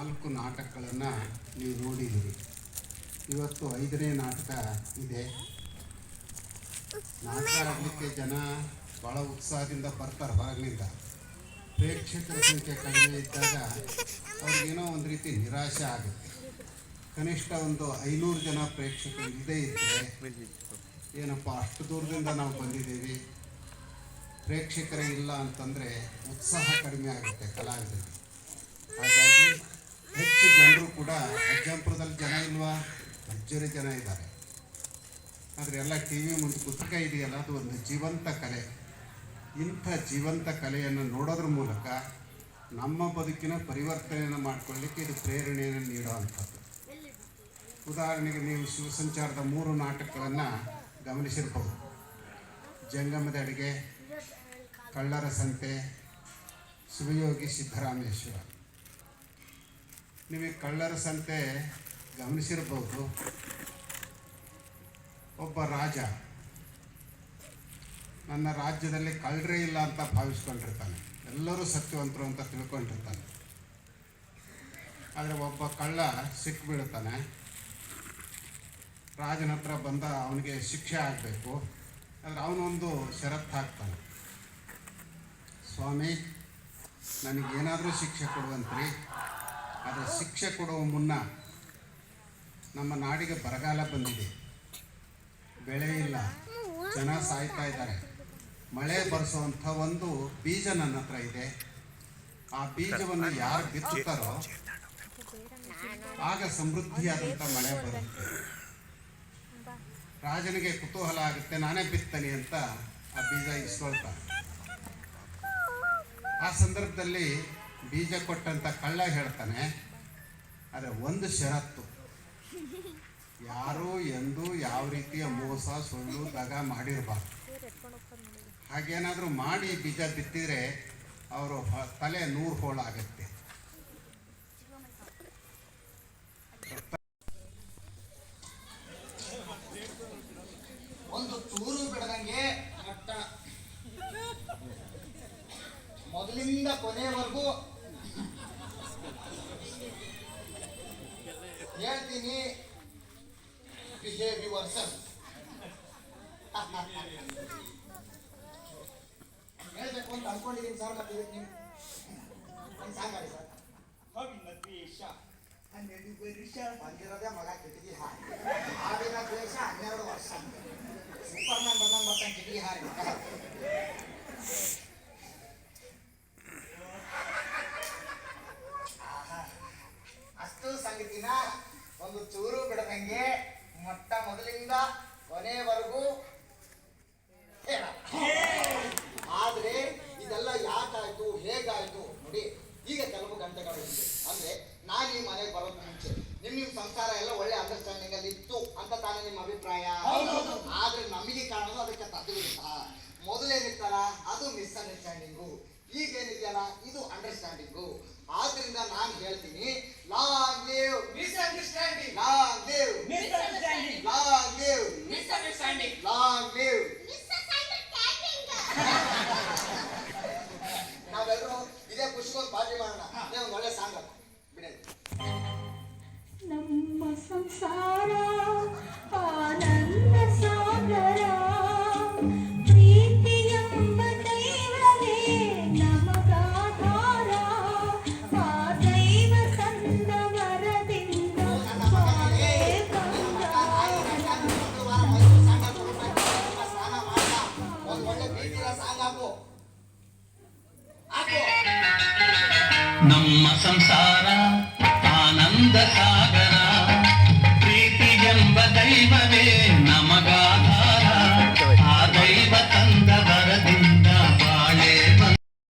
4 ನಾಟಕಗಳನ್ನು ನೀವು ನೋಡಿದ್ದೀರಿ. ಇವತ್ತು 5ನೇ ನಾಟಕ ಇದೆ. ನಾಟಕ ಆಡಲಿಕ್ಕೆ ಜನ ಭಾಳ ಉತ್ಸಾಹದಿಂದ ಬರ್ತಾರೆ ಹೊರಗಿನಿಂದ. ಪ್ರೇಕ್ಷಕರ ಸಂಖ್ಯೆ ಕಡಿಮೆ ಇದ್ದಾಗ ಅವ್ರಿಗೇನೋ ಒಂದು ರೀತಿ ನಿರಾಶೆ ಆಗುತ್ತೆ. ಕನಿಷ್ಠ ಒಂದು 500 ಜನ ಪ್ರೇಕ್ಷಕರು ಇದ್ದೇ ಇದ್ದರೆ ಏನಪ್ಪ ಅಷ್ಟು ದೂರದಿಂದ ನಾವು ಬಂದಿದ್ದೀವಿ, ಪ್ರೇಕ್ಷಕರೇ ಇಲ್ಲ ಅಂತಂದರೆ ಉತ್ಸಾಹ ಕಡಿಮೆ ಆಗುತ್ತೆ ಕಲಾವಿದರಿಗೆ. ಹಾಗಾಗಿ ಹೆಚ್ಚು ಜನರು ಕೂಡ ಅಜ್ಜಂಪುರದಲ್ಲಿ ಜನ ಇಲ್ವಾ, ಭರ್ಜರಿ ಜನ ಇದ್ದಾರೆ. ಆದರೆ ಎಲ್ಲ ಟಿ ವಿ ಮುಂದೆ ಪುಸ್ತಕ ಇದೆಯಲ್ಲ, ಅದು ಒಂದು ಜೀವಂತ ಕಲೆ. ಇಂಥ ಜೀವಂತ ಕಲೆಯನ್ನು ನೋಡೋದ್ರ ಮೂಲಕ ನಮ್ಮ ಬದುಕಿನ ಪರಿವರ್ತನೆಯನ್ನು ಮಾಡಿಕೊಳ್ಳಿಕ್ಕೆ ಇದು ಪ್ರೇರಣೆಯನ್ನು ನೀಡುವಂಥದ್ದು. ಉದಾಹರಣೆಗೆ ನೀವು ಶಿವಸಂಚಾರದ 3 ನಾಟಕಗಳನ್ನು ಗಮನಿಸಿರ್ಬೋದು. ಜಂಗಮದ ಅಡಿಗೆ, ಕಳ್ಳರ ಸಂತೆ, ಶಿವಯೋಗಿ ಸಿದ್ದರಾಮೇಶ್ವರ. ನಿಮಗೆ ಕಳ್ಳರ ಸಂತೆ ಗಮನಿಸಿರ್ಬೋದು. ಒಬ್ಬ ರಾಜ ನನ್ನ ರಾಜ್ಯದಲ್ಲಿ ಕಳ್ಳರೇ ಇಲ್ಲ ಅಂತ ಭಾವಿಸ್ಕೊಂಡಿರ್ತಾನೆ, ಎಲ್ಲರೂ ಸತ್ಯವಂತರು ಅಂತ ತಿಳ್ಕೊಂಡಿರ್ತಾನೆ. ಆದರೆ ಒಬ್ಬ ಕಳ್ಳ ಸಿಕ್ಕಿಬೀಳ್ತಾನೆ. ರಾಜನ ಹತ್ರ ಬಂದ ಅವನಿಗೆ ಶಿಕ್ಷೆ ಆಗಬೇಕು. ಆದರೆ ಅವನೊಂದು ಷರತ್ತು ಹಾಕ್ತಾನೆ, ಸ್ವಾಮಿ ನನಗೇನಾದರೂ ಶಿಕ್ಷೆ ಕೊಡುವಂತ್ರಿ, ಆದರೆ ಶಿಕ್ಷೆ ಕೊಡುವ ಮುನ್ನ ನಮ್ಮ ನಾಡಿಗೆ ಬರಗಾಲ ಬಂದಿದೆ, ಬೆಳೆ ಇಲ್ಲ, ಜನ ಸಾಯ್ತಾ ಇದ್ದಾರೆ, ಮಳೆ ಬರೆಸುವಂಥ ಒಂದು ಬೀಜ ನನ್ನ ಹತ್ರ ಇದೆ. ಆ ಬೀಜವನ್ನು ಯಾರು ಬಿತ್ತುತ್ತಾರೋ ಆಗ ಸಮೃದ್ಧಿಯಾದಂಥ ಮಳೆ ಬರುತ್ತೆ. ರಾಜನಿಗೆ ಕುತೂಹಲ ಆಗುತ್ತೆ, ನಾನೇ ಬಿತ್ತನೆ ಅಂತ ಆ ಬೀಜ ಇಸ್ಕೊಳ್ತಾನೆ. ಆ ಸಂದರ್ಭದಲ್ಲಿ ಬೀಜ ಕೊಟ್ಟಂಥ ಕಳ್ಳ ಹೇಳ್ತಾನೆ, ಆದರೆ ಒಂದು ಷರತ್ತು, ಯಾರೂ ಎಂದೂ ಯಾವ ರೀತಿಯ ಮೋಸ ಸುಳ್ಳು ದಗ ಮಾಡಿರಬಾರ್ದು. ಹಾಗೇನಾದರೂ ಮಾಡಿ ಬೀಜ ಬಿತ್ತಿದರೆ ಅವರು ತಲೆ 100 ಹೋಳಾಗತ್ತೆ. ಒಂದು ಚೂರು ಬಿಡದಂಗೆ ಮಟ್ಟ ಮೊದಲಿಂದ ಕೊನೆಯವರೆಗೂ ಹೇಳ್ತೀನಿ. Behave your self. ಹೇಳ್ಬೇಕು ಅಂತ ಅನ್ಕೊಂಡಿದ್ದೀನಿ ಸರ್. ಮತ್ತೆ ನೀವು ಸಾಂಗ್ ಆಡಿ ಸರ್. ಬಂದಿರೋದೇ ಮಗ ಕಿಟಕಿ ಹಾರಿ, ಆಡಿನ ದ್ವೇಷ 12 ವರ್ಷ. ಸೂಪರ್ಮ್ಯಾನ್ ಬಂದಂಗೆ ಬರ್ತಾನೆ ಕಿಟಕಿ ಹಾರಿ. ಅಷ್ಟು ಸಂಗತಿನ ಒಂದು ಚೂರು ಬಿಡದಂಗೆ ಮೊಟ್ಟ ಮೊದಲಿಂದ ಕೊನೆವರೆಗೂ ಹೇಳ. ಆದ್ರೆ ಇದೆಲ್ಲ ಯಾಕಾಯ್ತು, ಹೇಗಾಯ್ತು ನೋಡಿ. ಈಗ ಕೆಲವು ಗಂಟೆಗಳ ಹಿಂದೆ, ಅಂದ್ರೆ ನಾನು ಈ ಮನೆಗೆ ಬರೋದು ಮುಂಚೆ ನಿಮ್ ಸಂಸಾರ ಎಲ್ಲ ಒಳ್ಳೆ ಅಂಡರ್ಸ್ಟ್ಯಾಂಡಿಂಗ್ ಅಲ್ಲಿ ಇತ್ತು ಅಂತ ತಾನೇ ನಿಮ್ಮ ಅಭಿಪ್ರಾಯ. ಆದ್ರೆ ನಮಗೆ ಕಾಣೋದು ಅದಕ್ಕೆ ತದ್ವಿರುದ್ಧ. ಮೊದಲೇನಿತ್ತಲ್ಲ ಅದು ಮಿಸ್ಅಂಡರ್ಸ್ಟ್ಯಾಂಡಿಂಗು, ಈಗೇನಿದೆಯಲ್ಲ ಇದು ಅಂಡರ್ಸ್ಟ್ಯಾಂಡಿಂಗು. ಆದ್ರಿಂದ ನಾನು ಹೇಳ್ತೀನಿ, long live misunderstanding, long live misunderstanding, long live misunderstanding, long live misunderstanding. ನಾವೆಲ್ಲರೂ ಇದೇ ಖುಷಿಗೊಂದು ಪಾರ್ಟಿ ಮಾಡೋಣ. ನೀವು ಒಂದು ಒಳ್ಳೆ ಸಾಂಗ್ ಬಿಡಿ. ನಮ್ಮ ಸಂಸಾರ ಆನಂದ ಸಾಗರ, ಪ್ರೀತಿಯೆಂಬ ದೈವವೇ ನಮಗಾಧಾರ, ಆ ದೈವ ತಂದ ವರದಿಂದ ಒಂದು ಒಳ್ಳೆ ಪ್ರೀತಿಯ ಸಾಂಗ್ ಹಾಕು. ನಮ್ಮ ಸಂಸಾರ ಆನಂದ